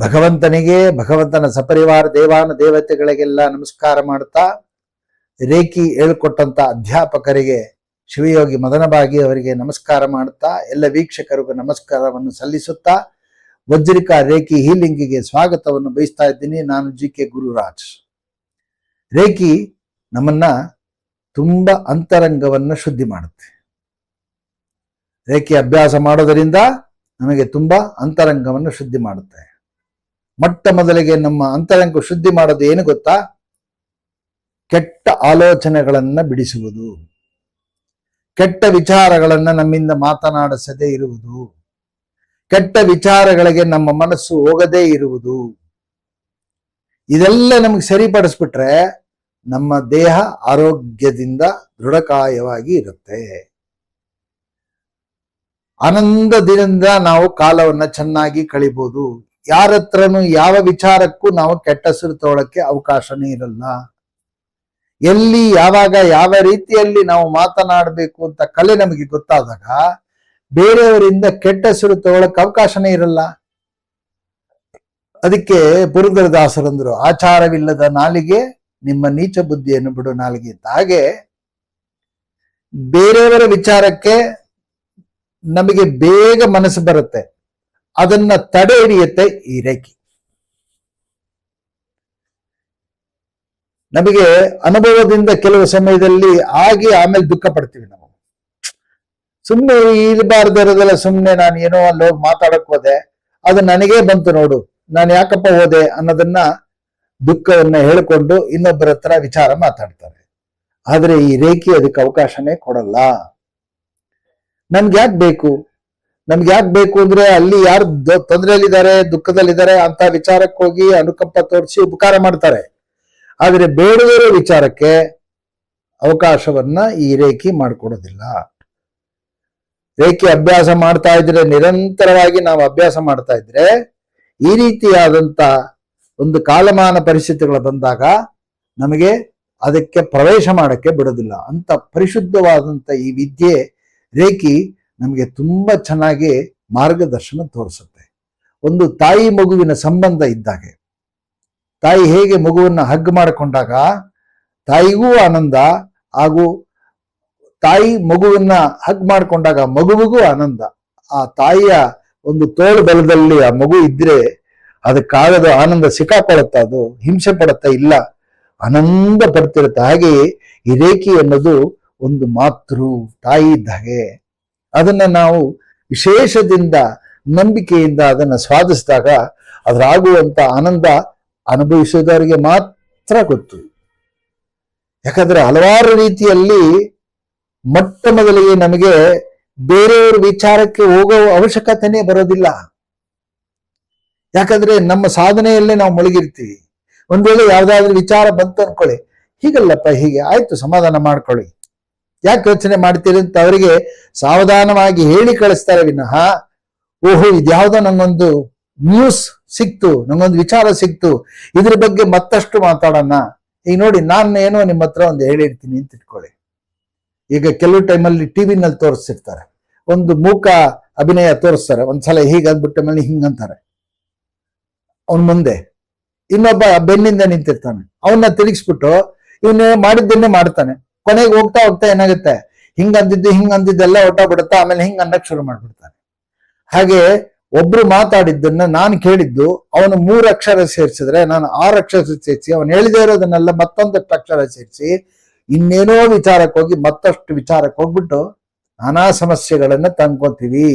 ಭಗವಂತನಿಗೆ, ಭಗವಂತನ ಸಪರಿವಾರ ದೇವಾನ ದೇವತೆಗಳಿಗೆಲ್ಲ ನಮಸ್ಕಾರ ಮಾಡ್ತಾ, ರೇಖಿ ಹೇಳ್ಕೊಟ್ಟಂತ ಅಧ್ಯಾಪಕರಿಗೆ ಶಿವಯೋಗಿ ಮದನಭಾಗಿ ಅವರಿಗೆ ನಮಸ್ಕಾರ ಮಾಡ್ತಾ, ಎಲ್ಲ ವೀಕ್ಷಕರಿಗೂ ನಮಸ್ಕಾರವನ್ನು ಸಲ್ಲಿಸುತ್ತಾ ವಜ್ರಿಕಾ ರೇಖಿ ಹೀಲಿಂಗಿಗೆ ಸ್ವಾಗತವನ್ನು ಬಯಸ್ತಾ ಇದ್ದೀನಿ. ನಾನು GK ಗುರುರಾಜ್. ರೇಖಿ ನಮ್ಮನ್ನ ತುಂಬಾ ಅಂತರಂಗವನ್ನು ಶುದ್ಧಿ ಮಾಡುತ್ತೆ. ರೇಖಿ ಅಭ್ಯಾಸ ಮಾಡೋದರಿಂದ ನಮಗೆ ತುಂಬಾ ಅಂತರಂಗವನ್ನು ಶುದ್ಧಿ ಮಾಡುತ್ತೆ. ಮೊಟ್ಟ ಮೊದಲಿಗೆ ನಮ್ಮ ಅಂತರಂಗ ಶುದ್ಧಿ ಮಾಡೋದು ಏನು ಗೊತ್ತಾ? ಕೆಟ್ಟ ಆಲೋಚನೆಗಳನ್ನ ಬಿಡಿಸುವುದು, ಕೆಟ್ಟ ವಿಚಾರಗಳನ್ನ ನಮ್ಮಿಂದ ಮಾತನಾಡಿಸದೇ ಇರುವುದು, ಕೆಟ್ಟ ವಿಚಾರಗಳಿಗೆ ನಮ್ಮ ಮನಸ್ಸು ಹೋಗದೇ ಇರುವುದು. ಇದೆಲ್ಲ ನಮಗೆ ಸರಿಪಡಿಸ್ಬಿಟ್ರೆ ನಮ್ಮ ದೇಹ ಆರೋಗ್ಯದಿಂದ ದೃಢಕಾಯವಾಗಿ ಇರುತ್ತೆ. ಆನಂದದಿಂದ ನಾವು ಕಾಲವನ್ನ ಚೆನ್ನಾಗಿ ಕಳಿಬಹುದು. ಯಾರ ಹತ್ರನೂ ಯಾವ ವಿಚಾರಕ್ಕೂ ನಾವು ಕೆಟ್ಟ ಹೆಸರು ತಗೊಳಕ್ಕೆ ಅವಕಾಶನೇ ಇರಲ್ಲ. ಎಲ್ಲಿ ಯಾವಾಗ ಯಾವ ರೀತಿಯಲ್ಲಿ ನಾವು ಮಾತನಾಡಬೇಕು ಅಂತ ಕಲೆ ನಮಗೆ ಗೊತ್ತಾದಾಗ ಬೇರೆಯವರಿಂದ ಕೆಟ್ಟ ಹೆಸರು ತಗೊಳಕ್ ಅವಕಾಶನೇ ಇರಲ್ಲ. ಅದಕ್ಕೆ ಪುರಂದರದಾಸರಂದ್ರು, ಆಚಾರವಿಲ್ಲದ ನಾಲಿಗೆ ನಿಮ್ಮ ನೀಚ ಬುದ್ಧಿಯನ್ನು ಬಿಡು ನಾಲಿಗೆ ಅಂತ. ಹಾಗೆ ಬೇರೆಯವರ ವಿಚಾರಕ್ಕೆ ನಮಗೆ ಬೇಗ ಮನಸ್ಸು ಬರುತ್ತೆ, ಅದನ್ನ ತಡೆ ಹಿಡಿಯುತ್ತೆ ಈ ರೇಖಿ. ನಮಗೆ ಅನುಭವದಿಂದ ಕೆಲವು ಸಮಯದಲ್ಲಿ ಆಗಿ ಆಮೇಲೆ ದುಃಖ ಪಡ್ತೀವಿ. ನಾವು ಸುಮ್ಮನೆ ಇರಬಾರ್ದಿರೋದೆಲ್ಲ, ಸುಮ್ಮನೆ ನಾನು ಏನೋ ಅಲ್ಲಿ ಹೋಗಿ ಮಾತಾಡಕ್ ಹೋದೆ, ಅದು ನನಗೇ ಬಂತು ನೋಡು, ನಾನು ಯಾಕಪ್ಪ ಹೋದೆ ಅನ್ನೋದನ್ನ ದುಃಖವನ್ನ ಹೇಳಿಕೊಂಡು ಇನ್ನೊಬ್ಬರ ಹತ್ರ ವಿಚಾರ ಮಾತಾಡ್ತಾರೆ. ಆದ್ರೆ ಈ ರೇಖಿ ಅದಕ್ಕೆ ಅವಕಾಶನೇ ಕೊಡಲ್ಲ. ನಮ್ಗೆ ಯಾಕೆ ಬೇಕು? ನಮ್ಗೆ ಯಾಕೆ ಬೇಕು ಅಂದ್ರೆ ಅಲ್ಲಿ ಯಾರು ತೊಂದರೆಯಲ್ಲಿದ್ದಾರೆ, ದುಃಖದಲ್ಲಿದ್ದಾರೆ ಅಂತ ವಿಚಾರಕ್ಕೆ ಹೋಗಿ ಅನುಕಂಪ ತೋರಿಸಿ ಉಪಕಾರ ಮಾಡ್ತಾರೆ. ಆದ್ರೆ ಬೇಡದಿರೋ ವಿಚಾರಕ್ಕೆ ಅವಕಾಶವನ್ನ ಈ ರೇಖಿ ಮಾಡಿಕೊಡೋದಿಲ್ಲ. ರೇಖಿ ಅಭ್ಯಾಸ ಮಾಡ್ತಾ ಇದ್ರೆ, ನಿರಂತರವಾಗಿ ನಾವು ಅಭ್ಯಾಸ ಮಾಡ್ತಾ ಇದ್ರೆ, ಈ ರೀತಿಯಾದಂತ ಒಂದು ಕಾಲಮಾನ ಪರಿಸ್ಥಿತಿಗಳು ಬಂದಾಗ ನಮಗೆ ಅದಕ್ಕೆ ಪ್ರವೇಶ ಮಾಡಕ್ಕೆ ಬಿಡೋದಿಲ್ಲ. ಅಂತ ಪರಿಶುದ್ಧವಾದಂತ ಈ ವಿದ್ಯೆ ರೇಖಿ ನಮಗೆ ತುಂಬಾ ಚೆನ್ನಾಗಿ ಮಾರ್ಗದರ್ಶನ ತೋರಿಸುತ್ತೆ. ಒಂದು ತಾಯಿ ಮಗುವಿನ ಸಂಬಂಧ ಇದ್ದಾಗೆ, ತಾಯಿ ಹೇಗೆ ಮಗುವನ್ನ ಹಗ್ ಮಾಡಿಕೊಂಡಾಗ ತಾಯಿಗೂ ಆನಂದ, ಹಾಗೂ ತಾಯಿ ಮಗುವನ್ನ ಹಗ್ ಮಾಡಿಕೊಂಡಾಗ ಮಗುವಿಗೂ ಆನಂದ. ಆ ತಾಯಿಯ ಒಂದು ತೋಳು ಬಲದಲ್ಲಿ ಆ ಮಗು ಇದ್ರೆ ಅದಕ್ಕಾಗದ ಆನಂದ ಸಿಕ್ಕಾಕೊಳ್ಳುತ್ತ, ಅದು ಹಿಂಸೆ ಪಡುತ್ತಾ ಇಲ್ಲ, ಆನಂದ ಪಡ್ತಿರುತ್ತೆ. ಹಾಗೆಯೇ ಈ ರೇಖಿ ಅನ್ನೋದು ಒಂದು ಮಾತೃ ತಾಯಿ ಇದ್ದಾಗೆ. ಅದನ್ನ ನಾವು ವಿಶೇಷದಿಂದ ನಂಬಿಕೆಯಿಂದ ಅದನ್ನ ಸ್ವಾದಿಸಿದಾಗ ಅದರಾಗುವಂತ ಆನಂದ ಅನುಭವಿಸೋದವರಿಗೆ ಮಾತ್ರ ಗೊತ್ತು. ಯಾಕಂದ್ರೆ ಹಲವಾರು ರೀತಿಯಲ್ಲಿ ಮೊಟ್ಟ ಮೊದಲಿಗೆ ನಮಗೆ ಬೇರೆಯವರ ವಿಚಾರಕ್ಕೆ ಹೋಗೋ ಅವಶ್ಯಕತೆನೇ ಬರೋದಿಲ್ಲ. ಯಾಕಂದ್ರೆ ನಮ್ಮ ಸಾಧನೆಯಲ್ಲೇ ನಾವು ಮುಳುಗಿರ್ತೀವಿ. ಒಂದ್ ವೇಳೆ ಯಾವ್ದಾದ್ರು ವಿಚಾರ ಬಂತು ಅನ್ಕೊಳ್ಳಿ, ಹೀಗಲ್ಲಪ್ಪ ಹೀಗೆ ಆಯ್ತು, ಸಮಾಧಾನ ಮಾಡ್ಕೊಳ್ಳಿ, ಯಾಕೆ ಯೋಚನೆ ಮಾಡ್ತೀರಿ ಅಂತ ಅವರಿಗೆ ಸಾವಧಾನವಾಗಿ ಹೇಳಿ ಕಳಿಸ್ತಾರೆ ವಿನಃ, ಓಹೋ ಇದ್ಯಾವುದೋ ನಂಗೊಂದು ನ್ಯೂಸ್ ಸಿಕ್ತು, ನಂಗೊಂದು ವಿಚಾರ ಸಿಕ್ತು, ಇದ್ರ ಬಗ್ಗೆ ಮತ್ತಷ್ಟು ಮಾತಾಡೋಣ. ಈಗ ನೋಡಿ, ನಾನು ಏನೋ ನಿಮ್ಮ ಹತ್ರ ಒಂದು ಹೇಳಿರ್ತೀನಿ ಅಂತ ಇಟ್ಕೊಳ್ಳಿ. ಈಗ ಕೆಲವು ಟೈಮಲ್ಲಿ ಟಿವಿನಲ್ಲಿ ತೋರಿಸ್ತಿರ್ತಾರೆ, ಒಂದು ಮೂಕ ಅಭಿನಯ ತೋರಿಸ್ತಾರೆ, ಒಂದ್ಸಲ ಹೀಗೆ ಅಂದ್ಬಿಟ್ಟ ಮೇಲೆ ಹಿಂಗಂತಾರೆ. ಅವನ್ ಮುಂದೆ ಇನ್ನೊಬ್ಬ ಬೆನ್ನಿಂದ ನಿಂತಿರ್ತಾನೆ, ಅವನ್ನ ತಿರುಗಿಸ್ಬಿಟ್ಟು ಇವನ್ನ ಮಾಡಿದ್ದನ್ನೇ ಮಾಡ್ತಾನೆ. ಕೊನೆಗೆ ಹೋಗ್ತಾ ಹೋಗ್ತಾ ಏನಾಗುತ್ತೆ, ಹಿಂಗಂದಿದ್ದೆಲ್ಲ ಹೊಟ್ಟ ಬಿಡುತ್ತಾ, ಆಮೇಲೆ ಹಿಂಗ್ ಅನ್ನಕ್ ಶುರು ಮಾಡ್ಬಿಡ್ತಾನೆ. ಹಾಗೆ ಒಬ್ರು ಮಾತಾಡಿದ್ದನ್ನ ನಾನು ಕೇಳಿದ್ದು, ಅವನು 3 ಅಕ್ಷರ ಸೇರಿಸಿದ್ರೆ ನಾನು 6 ಅಕ್ಷರ ಸೇರಿಸಿ, ಅವನು ಹೇಳಿದೇ ಇರೋದನ್ನೆಲ್ಲ ಮತ್ತೊಂದಷ್ಟು ಅಕ್ಷರ ಸೇರಿಸಿ ಇನ್ನೇನೋ ವಿಚಾರಕ್ಕೆ ಹೋಗಿ ಮತ್ತಷ್ಟು ವಿಚಾರಕ್ಕೆ ಹೋಗ್ಬಿಟ್ಟು ನಾನಾ ಸಮಸ್ಯೆಗಳನ್ನ ತಂದ್ಕೊತೀವಿ.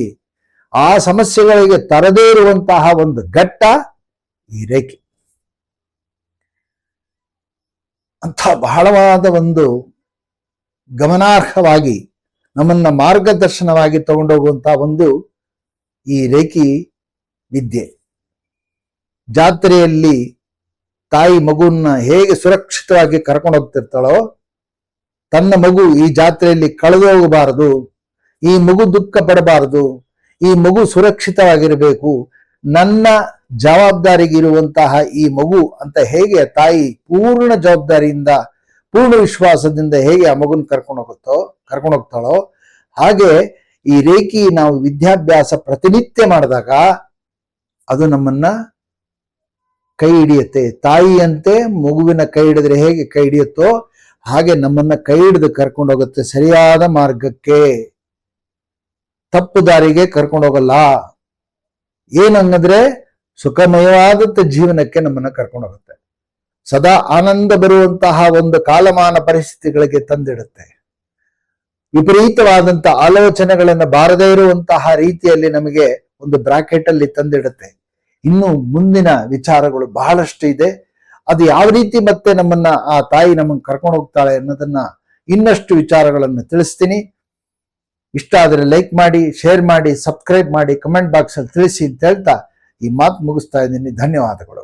ಆ ಸಮಸ್ಯೆಗಳಿಗೆ ತರದೇ ಇರುವಂತಹ ಒಂದು ಘಟ್ಟ ಈ ರೇಖೆ. ಅಂಥ ಬಹಳವಾದ ಒಂದು ಗಮನಾರ್ಹವಾಗಿ ನಮ್ಮನ್ನ ಮಾರ್ಗದರ್ಶನವಾಗಿ ತಗೊಂಡೋಗುವಂತಹ ಒಂದು ಈ ರೇಖಿ ವಿದ್ಯೆ. ಜಾತ್ರೆಯಲ್ಲಿ ತಾಯಿ ಮಗುವನ್ನ ಹೇಗೆ ಸುರಕ್ಷಿತವಾಗಿ ಕರ್ಕೊಂಡು ಹೋಗ್ತಿರ್ತಾಳೋ, ತನ್ನ ಮಗು ಈ ಜಾತ್ರೆಯಲ್ಲಿ ಕಳೆದು ಹೋಗಬಾರದು, ಈ ಮಗು ದುಃಖ ಪಡಬಾರದು, ಈ ಮಗು ಸುರಕ್ಷಿತವಾಗಿರಬೇಕು, ನನ್ನ ಜವಾಬ್ದಾರಿಗಿರುವಂತಹ ಈ ಮಗು ಅಂತ ಹೇಗೆ ತಾಯಿ ಪೂರ್ಣ ಜವಾಬ್ದಾರಿಯಿಂದ ಪೂರ್ಣ ವಿಶ್ವಾಸದಿಂದ ಹೇಗೆ ಆ ಮಗುನ ಕರ್ಕೊಂಡು ಹೋಗ್ತಾಳೋ, ಹಾಗೆ ಈ ರೇಖಿ ನಾವು ವಿದ್ಯಾಭ್ಯಾಸ ಪ್ರತಿನಿತ್ಯ ಮಾಡಿದಾಗ ಅದು ನಮ್ಮನ್ನ ಕೈ ಹಿಡಿಯುತ್ತೆ. ತಾಯಿಯಂತೆ ಮಗುವಿನ ಕೈ ಹಿಡಿದ್ರೆ ಹೇಗೆ ಕೈ ಹಿಡಿಯುತ್ತೋ ಹಾಗೆ ನಮ್ಮನ್ನ ಕೈ ಹಿಡಿದು ಕರ್ಕೊಂಡು ಹೋಗುತ್ತೆ ಸರಿಯಾದ ಮಾರ್ಗಕ್ಕೆ, ತಪ್ಪು ದಾರಿಗೆ ಕರ್ಕೊಂಡು ಹೋಗಲ್ಲ. ಏನಂದ್ರೆ ಸುಖಮಯವಾದಂತ ಜೀವನಕ್ಕೆ ನಮ್ಮನ್ನ ಕರ್ಕೊಂಡು ಹೋಗುತ್ತೆ. ಸದಾ ಆನಂದ ಬರುವಂತಹ ಒಂದು ಕಾಲಮಾನ ಪರಿಸ್ಥಿತಿಗಳಿಗೆ ತಂದಿಡುತ್ತೆ. ವಿಪರೀತವಾದಂತಹ ಆಲೋಚನೆಗಳನ್ನು ಬಾರದೇ ಇರುವಂತಹ ರೀತಿಯಲ್ಲಿ ನಮಗೆ ಒಂದು ಬ್ರಾಕೆಟ್ ಅಲ್ಲಿ ತಂದಿಡುತ್ತೆ. ಇನ್ನು ಮುಂದಿನ ವಿಚಾರಗಳು ಬಹಳಷ್ಟು ಇದೆ. ಅದು ಯಾವ ರೀತಿ ಮತ್ತೆ ನಮ್ಮನ್ನ ಆ ತಾಯಿ ನಮ್ಮನ್ನು ಕರ್ಕೊಂಡು ಹೋಗ್ತಾಳೆ ಅನ್ನೋದನ್ನ ಇನ್ನಷ್ಟು ವಿಚಾರಗಳನ್ನು ತಿಳಿಸ್ತೀನಿ. ಇಷ್ಟ ಆದರೆ ಲೈಕ್ ಮಾಡಿ, ಶೇರ್ ಮಾಡಿ, ಸಬ್ಸ್ಕ್ರೈಬ್ ಮಾಡಿ, ಕಮೆಂಟ್ ಬಾಕ್ಸ್ ಅಲ್ಲಿ ತಿಳಿಸಿ ಅಂತ ಹೇಳ್ತಾ ಈ ಮಾತು ಮುಗಿಸ್ತಾ ಇದ್ದೀನಿ. ಧನ್ಯವಾದಗಳು.